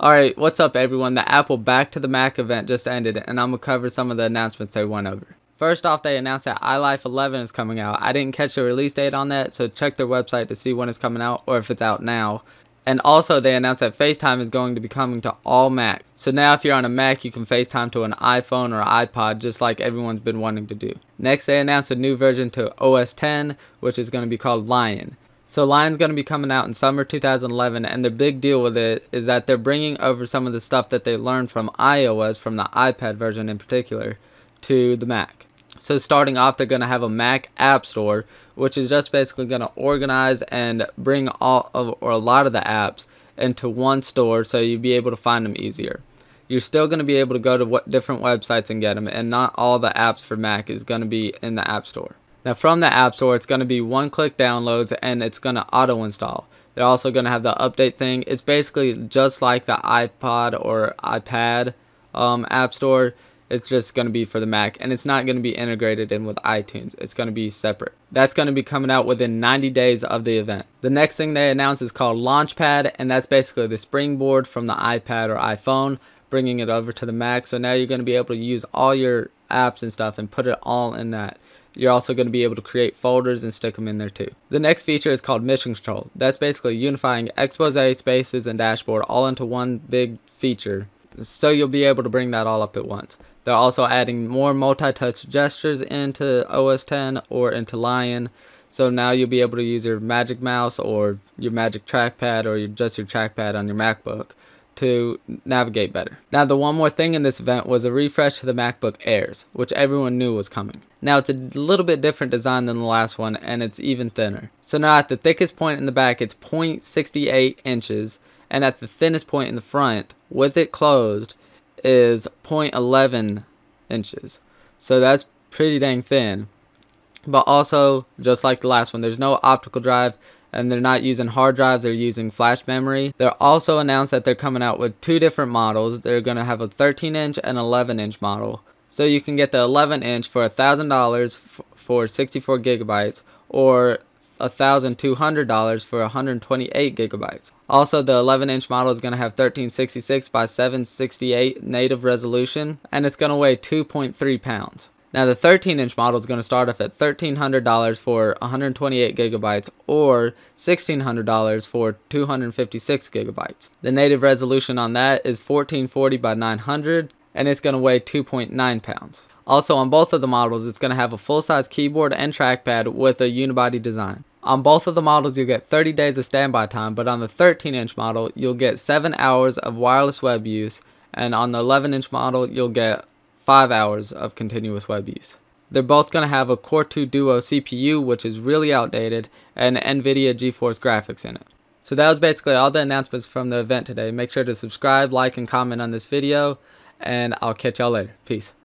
Alright, what's up everyone? The Apple Back to the Mac event just ended, and I'm going to cover some of the announcements they went over. First off, they announced that iLife 11 is coming out. I didn't catch the release date on that, so check their website to see when it's coming out, or if it's out now. And also, they announced that FaceTime is going to be coming to all Mac. So now if you're on a Mac, you can FaceTime to an iPhone or iPod, just like everyone's been wanting to do. Next, they announced a new version to OS X, which is going to be called Lion. So Lion's going to be coming out in summer 2011, and the big deal with it is that they're bringing over some of the stuff that they learned from iOS, from the iPad version in particular, to the Mac. So starting off, they're going to have a Mac App Store, which is just basically going to organize and bring all of, or a lot of the apps into one store so you'll be able to find them easier. You're still going to be able to go to different websites and get them, and not all the apps for Mac is going to be in the App Store. Now from the App Store, it's going to be one-click downloads, and it's going to auto-install. They're also going to have the update thing. It's basically just like the iPod or iPad App Store. It's just going to be for the Mac, and it's not going to be integrated in with iTunes. It's going to be separate. That's going to be coming out within 90 days of the event. The next thing they announced is called Launchpad, and that's basically the springboard from the iPad or iPhone, bringing it over to the Mac. So now you're going to be able to use all your apps and stuff and put it all in that. You're also going to be able to create folders and stick them in there too. The next feature is called Mission Control. That's basically unifying Expose, Spaces, and Dashboard all into one big feature. So you'll be able to bring that all up at once. They're also adding more multi-touch gestures into OS X or into Lion. So now you'll be able to use your Magic Mouse or your Magic Trackpad or just your trackpad on your MacBook to navigate better. Now the one more thing in this event was a refresh to the MacBook Airs, which everyone knew was coming. Now it's a little bit different design than the last one, and it's even thinner. So now at the thickest point in the back, it's 0.68 inches, and at the thinnest point in the front, with it closed, is 0.11 inches. So that's pretty dang thin. But also, just like the last one, there's no optical drive, and they're not using hard drives, they're using flash memory. They're also announced that they're coming out with two different models. They're going to have a 13-inch and 11-inch model. So you can get the 11-inch for $1,000 for 64 gigabytes, or $1,200 for 128 gigabytes. Also, the 11-inch model is going to have 1366 by 768 native resolution, and it's going to weigh 2.3 pounds. Now the 13-inch model is going to start off at $1,300 for 128 gigabytes or $1,600 for 256 gigabytes. The native resolution on that is 1440 by 900, and it's going to weigh 2.9 pounds. Also on both of the models, it's going to have a full-size keyboard and trackpad with a unibody design. On both of the models, you'll get 30 days of standby time, but on the 13-inch model, you'll get 7 hours of wireless web use, and on the 11-inch model, you'll get 5 hours of continuous web use. They're both going to have a Core 2 Duo CPU, which is really outdated, and NVIDIA GeForce graphics in it. So that was basically all the announcements from the event today. Make sure to subscribe, like, and comment on this video, and I'll catch y'all later. Peace.